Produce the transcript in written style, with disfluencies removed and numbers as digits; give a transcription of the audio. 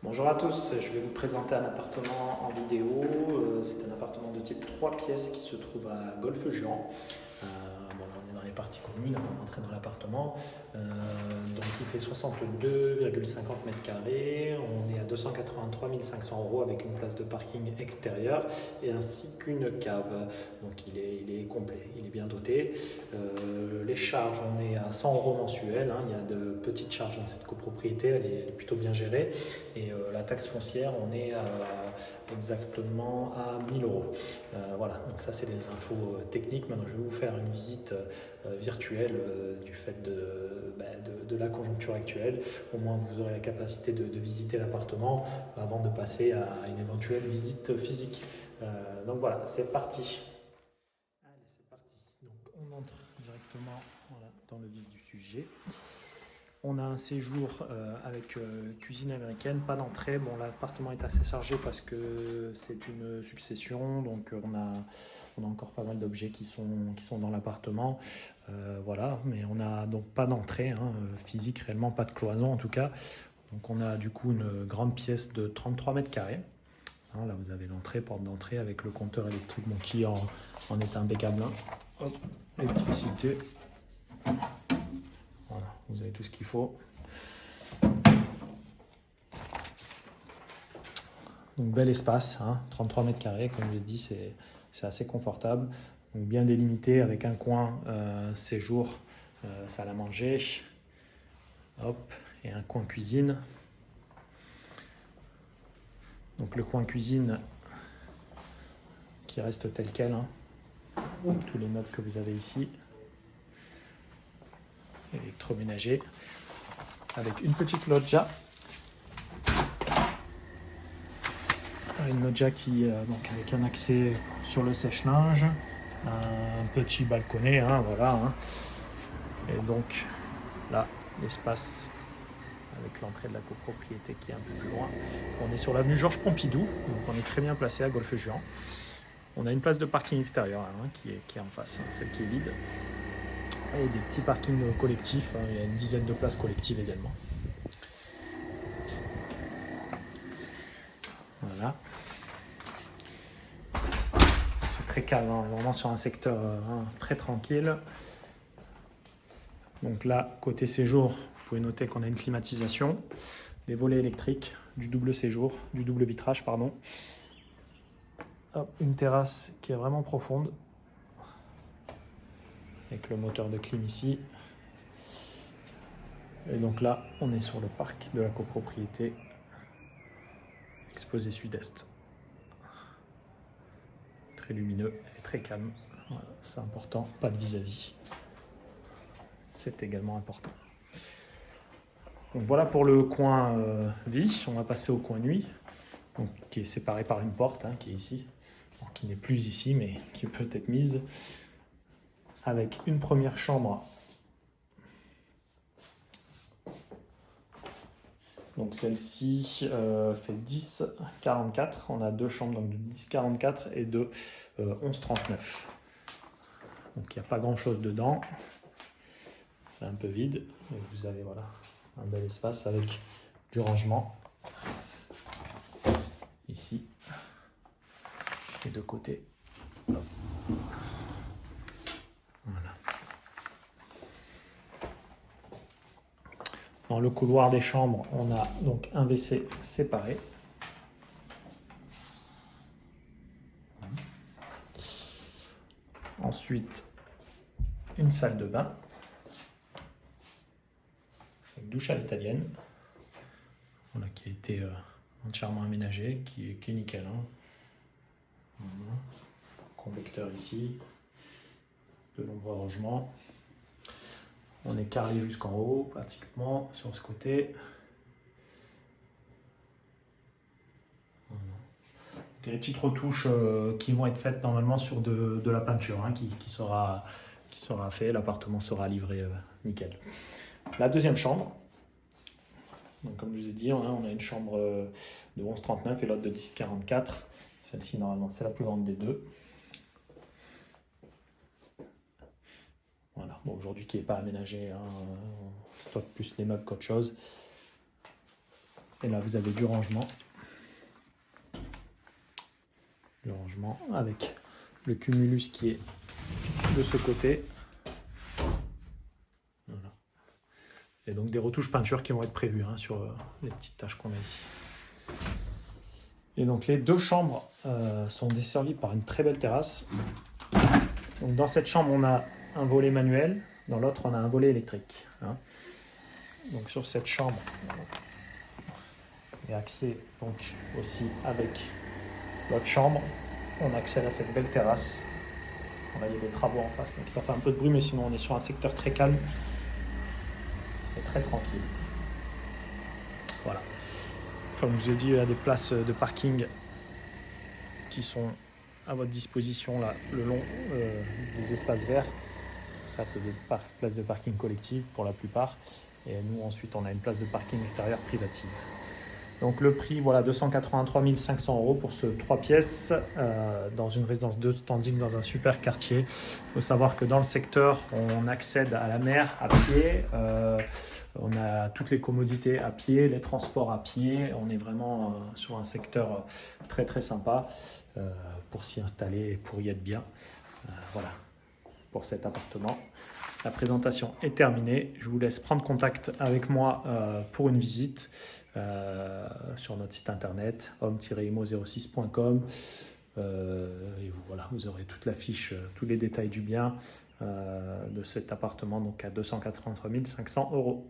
Bonjour à tous, je vais vous présenter un appartement en vidéo. C'est un appartement de type 3 pièces qui se trouve à Golfe-Juan. Bon, là, on est dans les parties communes avant d'entrer dans l'appartement. Donc il fait 62,50 mètres carrés. On est à 283 500 euros avec une place de parking extérieure et ainsi qu'une cave. Donc il est complet, il est bien doté. Les charges, on est à 100 euros mensuels, hein. Il y a de petites charges dans cette copropriété, elle est plutôt bien gérée. Et la taxe foncière, on est exactement à 1000 euros. Voilà, donc ça c'est les infos techniques. Maintenant je vais vous faire une visite virtuelle du fait de la conjoncture actuelle. Au moins vous aurez la capacité de visiter l'appartement avant de passer à une éventuelle visite physique. Donc voilà, c'est parti. Allez, c'est parti. Donc on entre directement voilà, dans le vif du sujet. On a un séjour avec cuisine américaine, pas d'entrée. Bon, l'appartement est assez chargé parce que c'est une succession, donc on a encore pas mal d'objets qui sont dans l'appartement. Voilà, mais on n'a donc pas d'entrée hein, physique, réellement pas de cloison en tout cas. Donc on a du coup une grande pièce de 33 mètres carrés. Hein, là vous avez l'entrée, porte d'entrée avec le compteur électrique bon, qui en est impeccable. Hein. Hop, l'électricité. Voilà, vous avez tout ce qu'il faut. Donc bel espace, hein, 33 mètres carrés, comme je l'ai dit, c'est assez confortable. Donc bien délimité avec un coin séjour, salle à manger, hop, et un coin cuisine. Donc le coin cuisine qui reste tel quel, hein, avec tous les meubles que vous avez ici, électroménager, avec une petite loggia. Une loggia donc avec un accès sur le sèche-linge, un petit balconnet, hein, voilà. Hein. Et donc là, l'espace avec l'entrée de la copropriété qui est un peu plus loin. On est sur l'avenue Georges Pompidou, donc on est très bien placé à Golfe-Juan. On a une place de parking extérieur hein, qui est en face, hein, celle qui est vide. Et des petits parkings collectifs, hein, il y a une dizaine de places collectives également. Voilà. C'est très calme, hein, vraiment sur un secteur très tranquille. Donc là, côté séjour, vous pouvez noter qu'on a une climatisation, des volets électriques, du double séjour, du double vitrage, pardon. Hop, une terrasse qui est vraiment profonde, avec le moteur de clim ici. Et donc là, on est sur le parc de la copropriété, exposé sud-est. Très lumineux et très calme. Voilà, c'est important, pas de vis-à-vis. C'est également important. Donc voilà pour le coin vie. On va passer au coin nuit, donc, qui est séparé par une porte, hein, qui est ici. Bon, qui n'est plus ici, mais qui peut être mise. Avec une première chambre. Donc celle-ci fait 10,44. On a deux chambres donc de 10,44 et de 11,39. Donc il n'y a pas grand-chose dedans. C'est un peu vide. Et vous avez voilà, un bel espace avec du rangement. Ici. Et de côté. Voilà. Dans le couloir des chambres, on a donc un WC séparé. Ensuite, une salle de bain. Avec douche à l'italienne. Voilà, qui a été entièrement aménagée, qui est nickel. Hein. Voilà. Convecteur ici. De nombreux rangements. On est carrelé jusqu'en haut, pratiquement, sur ce côté. Voilà. Donc, les petites retouches qui vont être faites normalement sur de la peinture, hein, qui sera fait. L'appartement sera livré nickel. La deuxième chambre. Donc, comme je vous ai dit, on a une chambre de 11,39 et l'autre de 10,44. Celle-ci, normalement, c'est la plus grande des deux. Voilà, bon, aujourd'hui qui n'est pas aménagé, hein, on stocke plus les meubles qu'autre chose. Et là, vous avez du rangement. Le rangement avec le cumulus qui est de ce côté. Voilà. Et donc des retouches peinture qui vont être prévues sur les petites taches qu'on a ici. Et donc les deux chambres sont desservies par une très belle terrasse. Donc dans cette chambre, on a un volet manuel, dans l'autre, on a un volet électrique. Donc sur cette chambre, et accès donc aussi avec l'autre chambre, on accède à cette belle terrasse. Là, il y a des travaux en face, donc ça fait un peu de bruit, mais sinon on est sur un secteur très calme et très tranquille. Voilà. Comme je vous ai dit, il y a des places de parking qui sont à votre disposition là, le long des espaces verts. Ça, c'est des places de parking collectives pour la plupart. Et nous, ensuite, on a une place de parking extérieure privative. Donc le prix, voilà, 283 500 € pour ce 3 pièces dans une résidence de standing dans un super quartier. Il faut savoir que dans le secteur, on accède à la mer à pied. On a toutes les commodités à pied, les transports à pied. On est vraiment sur un secteur très très sympa pour s'y installer et pour y être bien. Voilà pour cet appartement. La présentation est terminée. Je vous laisse prendre contact avec moi pour une visite sur notre site internet homme-imo06.com. Et voilà, vous aurez toute la fiche, tous les détails du bien de cet appartement donc à 283 500 €.